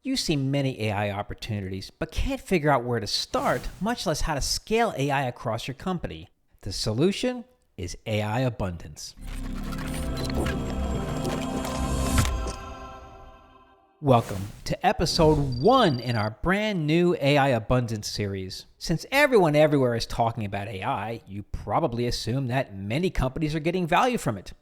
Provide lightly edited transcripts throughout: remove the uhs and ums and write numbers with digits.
You see many AI opportunities, but can't figure out where to start, much less how to scale AI across your company. The solution is AI abundance. Welcome to episode 1 in our brand new AI abundance series. Since everyone everywhere is talking about AI, you probably assume that many companies are getting value from it.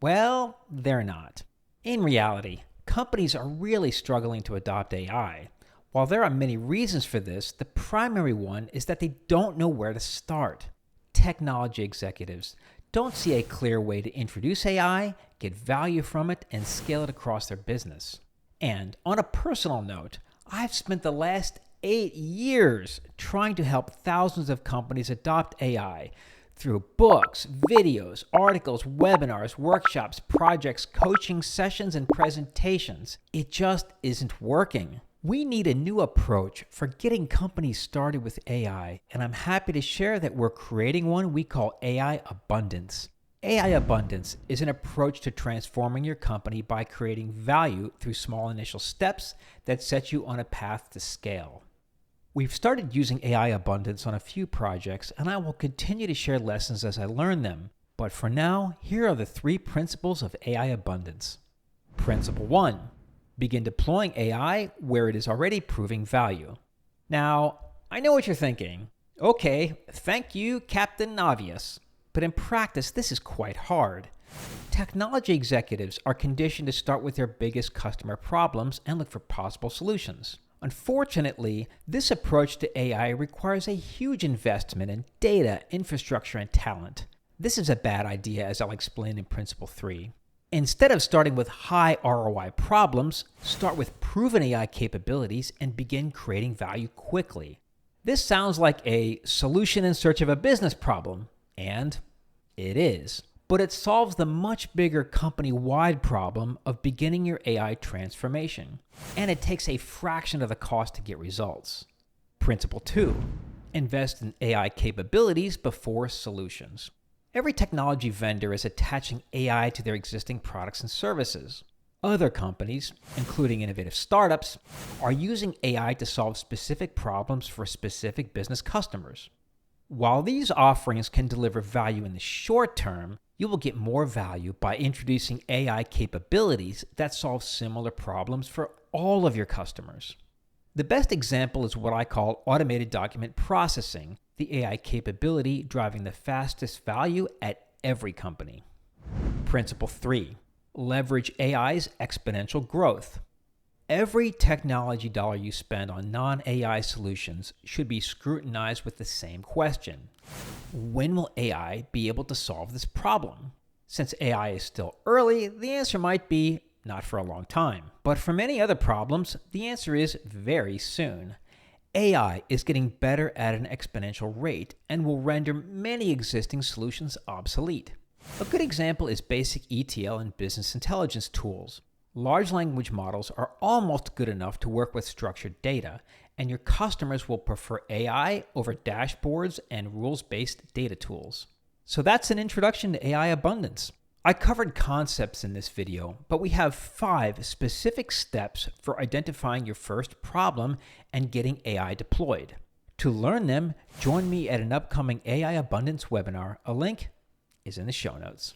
Well, they're not. In reality, companies are really struggling to adopt AI. While there are many reasons for this, the primary one is that they don't know where to start. Technology executives don't see a clear way to introduce AI, get value from it, and scale it across their business. And on a personal note, I've spent the last 8 years trying to help thousands of companies adopt AI through books, videos, articles, webinars, workshops, projects, coaching sessions, and presentations. It just isn't working. We need a new approach for getting companies started with AI, and I'm happy to share that we're creating one we call AI Abundance. AI Abundance is an approach to transforming your company by creating value through small initial steps that set you on a path to scale. We've started using AI Abundance on a few projects, and I will continue to share lessons as I learn them. But for now, here are the 3 principles of AI Abundance. Principle 1. Begin deploying AI where it is already proving value. Now, I know what you're thinking. Okay, thank you, Captain Obvious. But in practice, this is quite hard. Technology executives are conditioned to start with their biggest customer problems and look for possible solutions. Unfortunately, this approach to AI requires a huge investment in data, infrastructure, and talent. This is a bad idea, as I'll explain in Principle 3. Instead of starting with high ROI problems, start with proven AI capabilities and begin creating value quickly. This sounds like a solution in search of a business problem, and it is. But it solves the much bigger company-wide problem of beginning your AI transformation. And it takes a fraction of the cost to get results. Principle 2. Invest in AI capabilities before solutions. Every technology vendor is attaching AI to their existing products and services. Other companies, including innovative startups, are using AI to solve specific problems for specific business customers. While these offerings can deliver value in the short term, you will get more value by introducing AI capabilities that solve similar problems for all of your customers. The best example is what I call automated document processing, the AI capability driving the fastest value at every company. Principle 3. Leverage AIs exponential growth. Every technology dollar you spend on non-AI solutions should be scrutinized with the same question. When will AI be able to solve this problem? Since AI is still early, the answer might be not for a long time. But for many other problems, the answer is very soon. AI is getting better at an exponential rate and will render many existing solutions obsolete. A good example is basic ETL and business intelligence tools. Large language models are almost good enough to work with structured data, and your customers will prefer AI over dashboards and rules-based data tools. So that's an introduction to AI abundance. I covered concepts in this video, but we have 5 specific steps for identifying your first problem and getting AI deployed. To learn them, join me at an upcoming AI abundance webinar. A link is in the show notes.